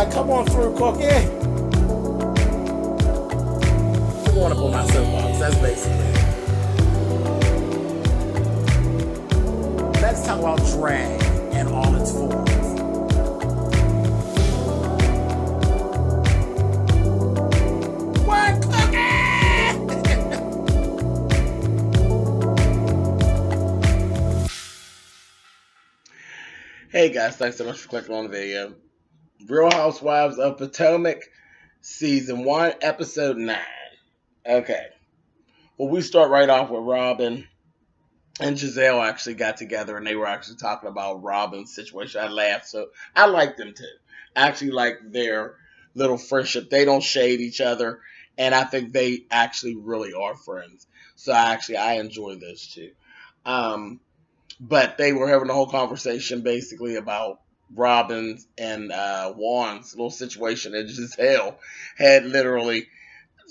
like, come on through, Cookie. I want to pull my soapbox. That's basically it. Let's talk about drag and all its forms. What, Cookie? Hey guys, thanks so much for clicking on the video. Real Housewives of Potomac, Season 1, Episode 9. Okay. Well, we start right off with Robin and Giselle actually got together and they were actually talking about Robin's situation. I laughed, so I like them too. I actually like their little friendship. They don't shade each other, and I think they actually really are friends. So I enjoy this too. But they were having a whole conversation basically about Robin's and Juan's little situation, and Giselle had literally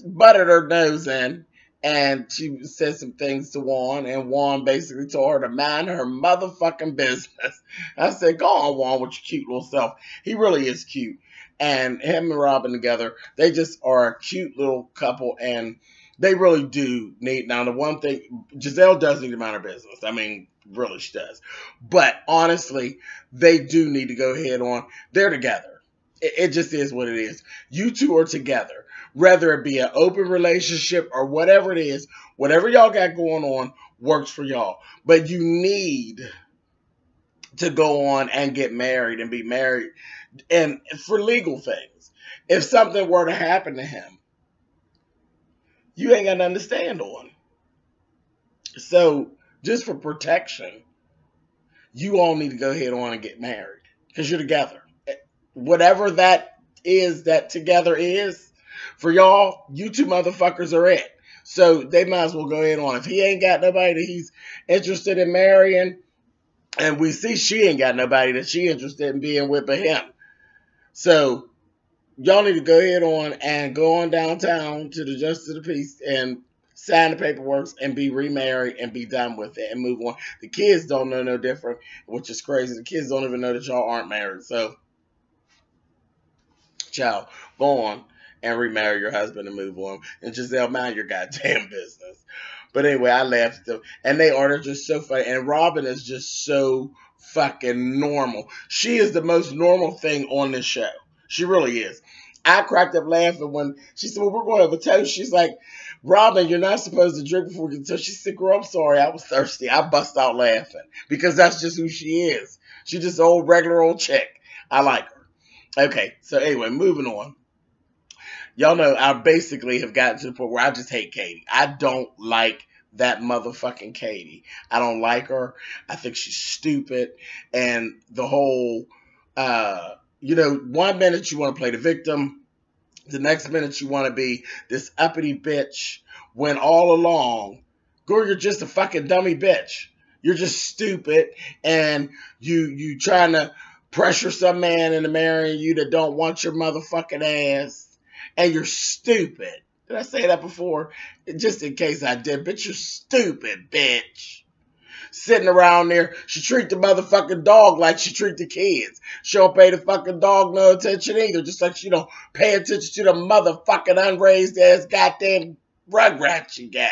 butted her nose in, and she said some things to Juan, and Juan basically told her to mind her motherfucking business. I said, go on, Juan, with your cute little self. He really is cute. And him and Robin together, they just are a cute little couple, and they really do need. Now, the one thing, Giselle does need to mind her business. I mean, really she does. But honestly, they do need to go head on. They're together. It just is what it is. You two are together. Whether it be an open relationship or whatever it is, whatever y'all got going on works for y'all. But you need to go on and get married and be married. And for legal things, if something were to happen to him, you ain't got nothing to stand on. So, just for protection, you all need to go ahead on and get married. Because you're together. Whatever that is that together is, for y'all, you two motherfuckers are it. So, they might as well go ahead on. If he ain't got nobody that he's interested in marrying, and we see she ain't got nobody that she interested in being with but him. So, y'all need to go ahead on and go on downtown to the Justice of the Peace and sign the paperwork and be remarried and be done with it and move on. The kids don't know no different, which is crazy. The kids don't even know that y'all aren't married. So, child, go on and remarry your husband and move on. And Giselle, mind your goddamn business. But anyway, I laughed at them. And they're just so funny. And Robin is just so fucking normal. She is the most normal thing on this show. She really is. I cracked up laughing when she said, well, we're going to have a toast. She's like, Robin, you're not supposed to drink before we get to toast. She said, girl, I'm sorry. I was thirsty. I bust out laughing because that's just who she is. She's just an old regular old chick. I like her. Okay, so anyway, moving on. Y'all know I basically have gotten to the point where I just hate Katie. I don't like that motherfucking Katie. I don't like her. I think she's stupid. And the whole, one minute you want to play the victim. The next minute you want to be this uppity bitch. When all along, girl, you're just a fucking dummy bitch. You're just stupid. And you trying to pressure some man into marrying you that don't want your motherfucking ass. And you're stupid. Did I say that before? Just in case I did. Bitch, you're stupid, bitch. Sitting around there, she treat the motherfucking dog like she treat the kids. She don't pay the fucking dog no attention either. Just like she don't pay attention to the motherfucking unraised ass goddamn rugrat she got.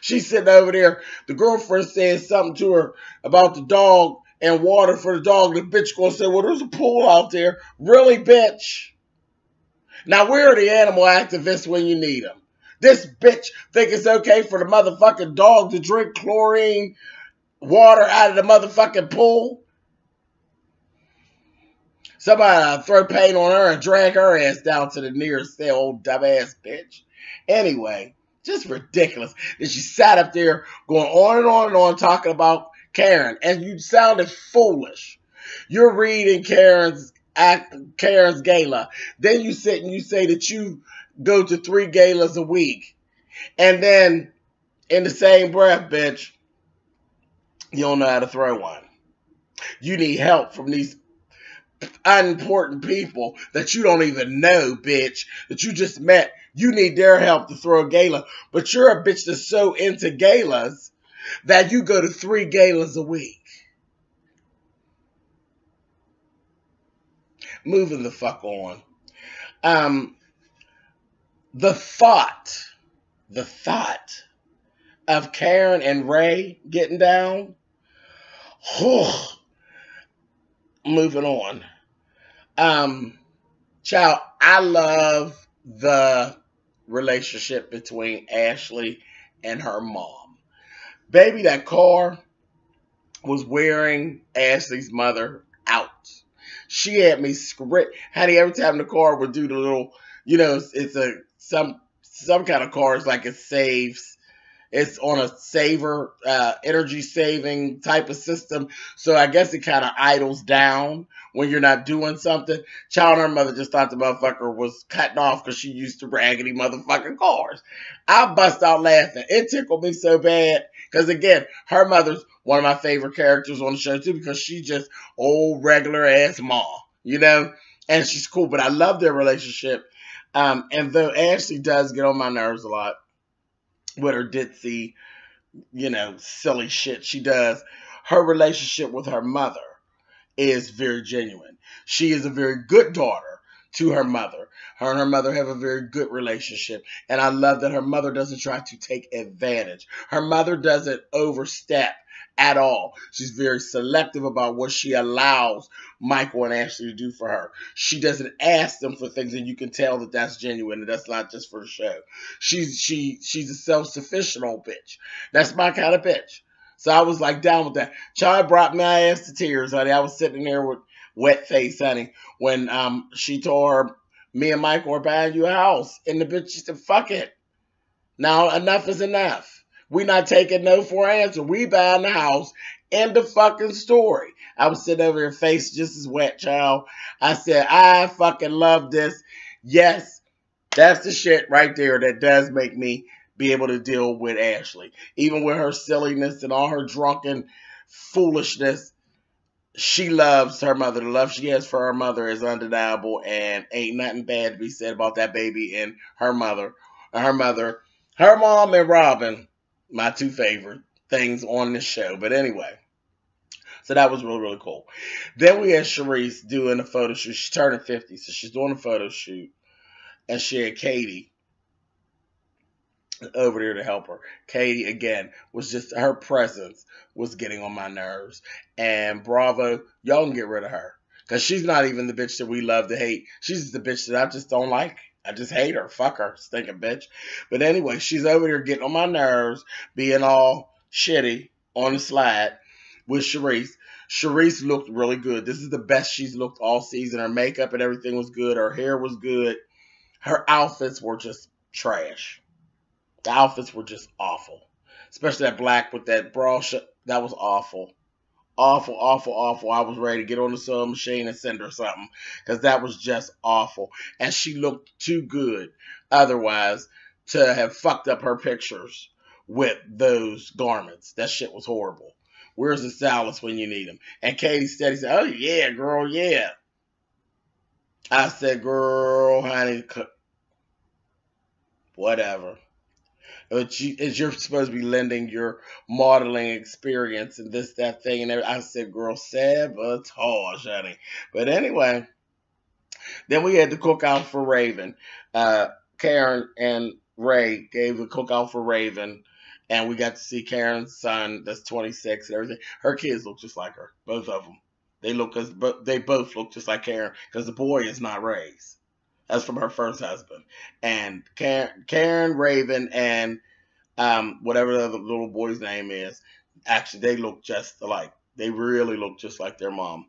She's sitting over there. The girlfriend says something to her about the dog and water for the dog. The bitch gonna say, well, there's a pool out there. Really, bitch? Now, where are the animal activists when you need them? This bitch think it's okay for the motherfucking dog to drink chlorine water out of the motherfucking pool? Somebody throw paint on her and drag her ass down to the nearest cell, old dumbass bitch. Anyway, just ridiculous that she sat up there going on and on and on talking about Karen, and you sounded foolish. You're reading Karen's gala. Then you sit and you say that you go to 3 galas a week. And then in the same breath, bitch, you don't know how to throw one. You need help from these unimportant people that you don't even know, bitch, that you just met. You need their help to throw a gala. But you're a bitch that's so into galas that you go to 3 galas a week. Moving the fuck on. The thought of Karen and Ray getting down. Moving on. Child, I love the relationship between Ashley and her mom. Baby, that car was wearing Ashley's mother out. She had me script. Honey, every time the car would do the little, it's a some kind of car. It's like it saves. It's on a saver, energy saving type of system. So I guess it kind of idles down when you're not doing something. Child, her mother just thought the motherfucker was cutting off because she used to raggedy motherfucking cars. I bust out laughing. It tickled me so bad. Because again, her mother's one of my favorite characters on the show too, because she's just old regular ass ma, and she's cool. But I love their relationship. And though Ashley does get on my nerves a lot with her ditzy, silly shit she does, her relationship with her mother is very genuine. She is a very good daughter to her mother. Her and her mother have a very good relationship. And I love that her mother doesn't try to take advantage. Her mother doesn't overstep at all. She's very selective about what she allows Michael and Ashley to do for her. She doesn't ask them for things, and you can tell that that's genuine and that's not just for the show. She's a self-sufficient old bitch. That's my kind of bitch. So I was like down with that. Child brought my ass to tears, honey. I was sitting there with wet face, honey, when she told her, me and Michael are buying you a house. And the bitch said, fuck it. Now enough is enough. We not taking no for an answer. We buying the house. End of fucking story. I was sitting over her face just as wet, child. I said, I fucking love this. Yes, that's the shit right there that does make me be able to deal with Ashley. Even with her silliness and all her drunken foolishness, she loves her mother. The love she has for her mother is undeniable, and ain't nothing bad to be said about that baby and her mother. Her mom and Robin, my two favorite things on this show. But anyway, so that was really, really cool. Then we had Sharice doing a photo shoot. She's turning 50, so she's doing a photo shoot. And she had Katie over there to help her. Katie, again, was just, her presence was getting on my nerves. And bravo, y'all can get rid of her. Because she's not even the bitch that we love to hate. She's just the bitch that I just don't like. I just hate her. Fuck her. Stinking bitch. But anyway, she's over there getting on my nerves, being all shitty on the slide with Sharice. Sharice looked really good. This is the best she's looked all season. Her makeup and everything was good. Her hair was good. Her outfits were just trash. The outfits were just awful. Especially that black with that bra. That was awful. Awful, awful, awful. I was ready to get on the sewing machine and send her something. Because that was just awful. And she looked too good otherwise to have fucked up her pictures with those garments. That shit was horrible. Where's the stylist when you need him? And Katie steady said, oh yeah, girl, yeah. I said, girl, honey, whatever. You're supposed to be lending your modeling experience and this, that thing. And I said, girl, sabotage, honey. But anyway, then we had the cookout for Raven. Karen and Ray gave the cookout for Raven. And we got to see Karen's son, that's 26 and everything. Her kids look just like her, both of them. They both look just like Karen, because the boy is not Ray's. That's from her first husband. And Karen, Raven, and whatever the other little boy's name is, actually, they look just alike. They really look just like their mom.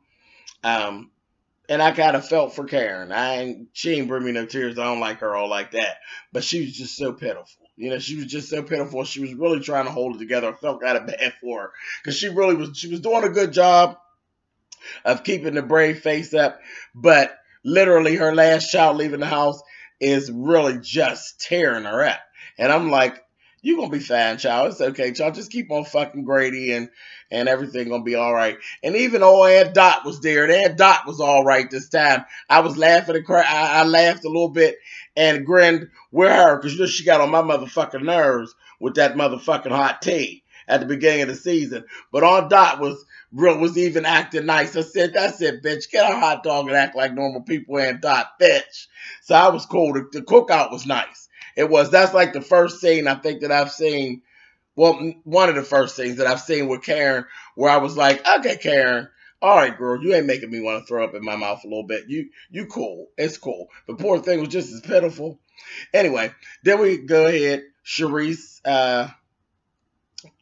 And I kind of felt for Karen. She ain't bring me no tears. I don't like her all like that. But she was just so pitiful. She was just so pitiful. She was really trying to hold it together. I felt kind of bad for her. Because she was doing a good job of keeping the brave face up. But literally her last child leaving the house is really just tearing her up. And I'm like, you're going to be fine, child. It's okay, child. Just keep on fucking Grady and everything going to be all right. And even old Aunt Dot was there. And Aunt Dot was all right this time. I was laughing and crying. I laughed a little bit and grinned with her because she got on my motherfucking nerves with that motherfucking hot tea. at the beginning of the season. But Aunt Dot was even acting nice. I said, that's it, bitch. Get a hot dog and act like normal people, Aunt Dot, bitch. So I was cool. The cookout was nice. It was. That's like the first scene I think that I've seen. Well, one of the first things that I've seen with Karen where I was like, okay, Karen, all right, girl, you ain't making me want to throw up in my mouth a little bit. You cool. It's cool. But poor thing was just as pitiful. Anyway, then we go ahead, Sharice and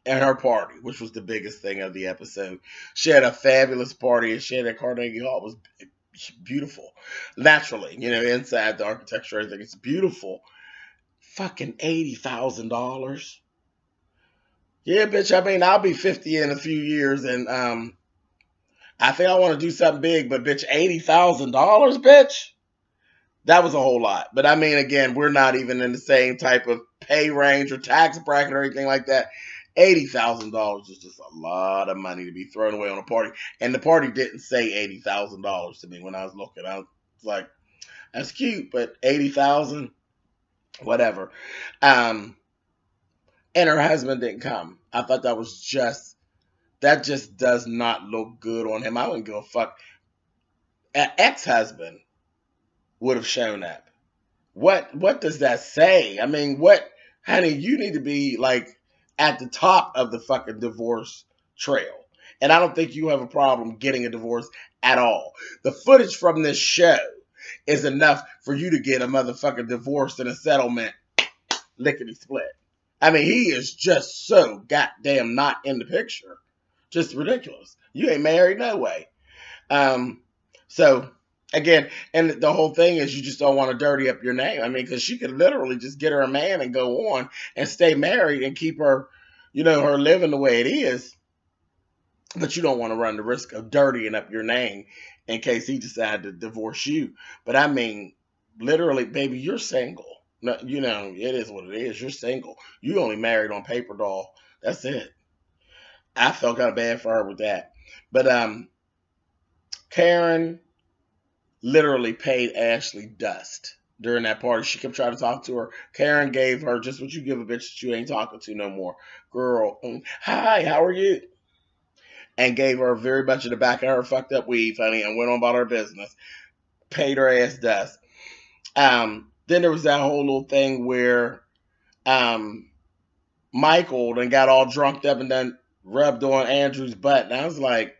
her party, which was the biggest thing of the episode. She had a fabulous party, and she had at Carnegie Hall. It was beautiful. Naturally, inside the architecture, everything. It's beautiful. Fucking $80,000. Yeah, bitch, I mean, I'll be 50 in a few years, and I think I want to do something big, but bitch, $80,000, bitch? That was a whole lot. But I mean, again, we're not even in the same type of pay range or tax bracket or anything like that. $80,000 is just a lot of money to be thrown away on a party. And the party didn't say $80,000 to me when I was looking. I was like, that's cute, but $80,000, whatever. And her husband didn't come. I thought that just does not look good on him. I wouldn't give a fuck. An ex-husband would have shown up. What does that say? I mean, honey, you need to be like at the top of the fucking divorce trail. And I don't think you have a problem getting a divorce at all. The footage from this show is enough for you to get a motherfucking divorce and a settlement lickety split. I mean, he is just so goddamn not in the picture. Just ridiculous. You ain't married, no way. So, again, and the whole thing is you just don't want to dirty up your name. I mean, because she could literally just get her a man and go on and stay married and keep her, her living the way it is. But you don't want to run the risk of dirtying up your name in case he decided to divorce you. But I mean, literally, baby, you're single. No, it is what it is. You're single. You only married on paper, doll. That's it. I felt kind of bad for her with that. But Karen literally paid Ashley dust during that party. She kept trying to talk to her. Karen gave her just what you give a bitch that you ain't talking to no more. Girl, hi, how are you? And gave her very much of the back of her fucked up weave, honey, and went on about her business. Paid her ass dust. Then there was that whole little thing where Michael then got all drunked up and then rubbed on Andrew's butt. And I was like,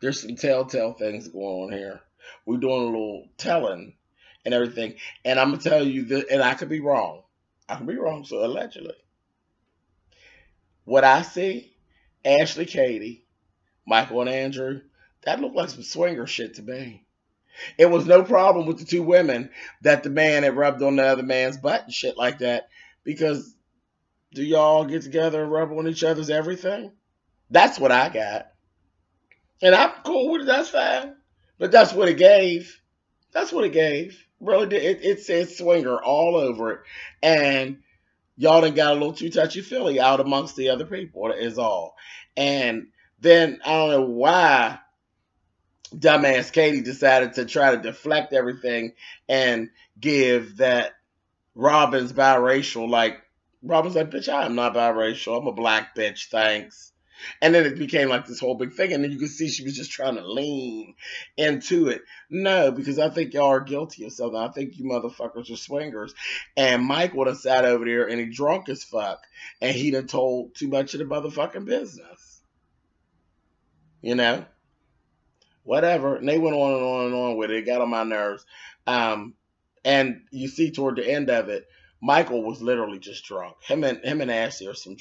there's some telltale things going on here. We're doing a little telling and everything. And I'm going to tell you that, and I could be wrong. So allegedly. What I see, Ashley, Katie, Michael, and Andrew, that looked like some swinger shit to me. It was no problem with the two women that the man had rubbed on the other man's butt and shit like that. Because do y'all get together and rub on each other's everything? That's what I got. And I'm cool with it. That's fine. But that's what it gave. Really did. It said swinger all over it. And y'all done got a little too touchy-feely out amongst the other people is all. And then I don't know why dumbass Katie decided to try to deflect everything and give that Robin's biracial. Like, Robin's like, bitch, I am not biracial. I'm a black bitch, thanks. And then it became like this whole big thing. And then you could see she was just trying to lean into it. No, because I think y'all are guilty of something. I think you motherfuckers are swingers. And Mike would have sat over there and he drunk as fuck. And he done told too much of the motherfucking business. Whatever. And they went on and on and on with it. It got on my nerves. And you see toward the end of it, Michael was literally just drunk. Him and Ashley are some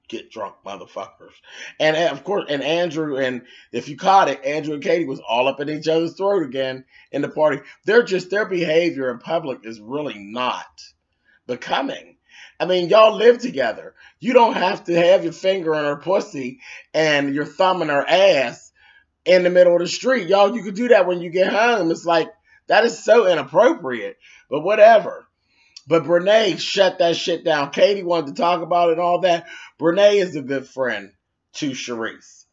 get drunk motherfuckers. And of course, and Andrew, and if you caught it, Andrew and Katie was all up in each other's throat again in the party. Their behavior in public is really not becoming. I mean, y'all live together. You don't have to have your finger in her pussy and your thumb in her ass in the middle of the street. Y'all, you could do that when you get home. It's like, that is so inappropriate. But whatever. But Brene shut that shit down. Katie wanted to talk about it and all that. Brene is a good friend to Sharice.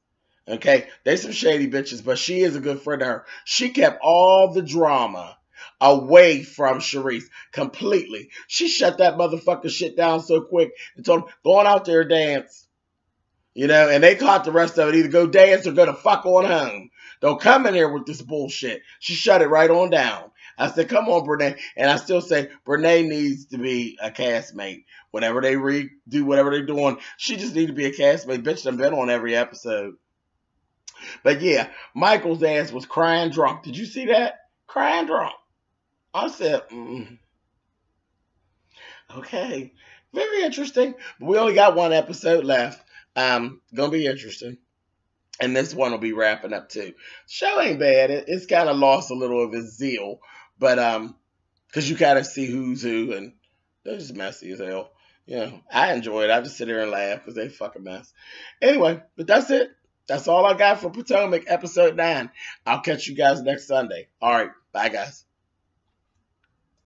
Okay? They some shady bitches, but she is a good friend to her. She kept all the drama away from Sharice completely. She shut that motherfucker shit down so quick and told him, go on out there and dance. You know, and they caught the rest of it. Either go dance or go the fuck on home. Don't come in here with this bullshit. She shut it right on down. I said, come on, Brene. And I still say Brene needs to be a castmate. Whenever they do whatever they're doing, she just needs to be a castmate. Bitch done been on every episode. But yeah, Michael's ass was crying drunk. Did you see that? Crying drunk. I said, okay. Very interesting. But we only got one episode left. Gonna be interesting. And this one will be wrapping up too. Show ain't bad. It's kind of lost a little of its zeal. But because you kind of see who's who, and they're just messy as hell. You know, I enjoy it. I just sit here and laugh because they fucking mess. Anyway, but that's it. That's all I got for Potomac episode 9. I'll catch you guys next Sunday. All right. Bye, guys.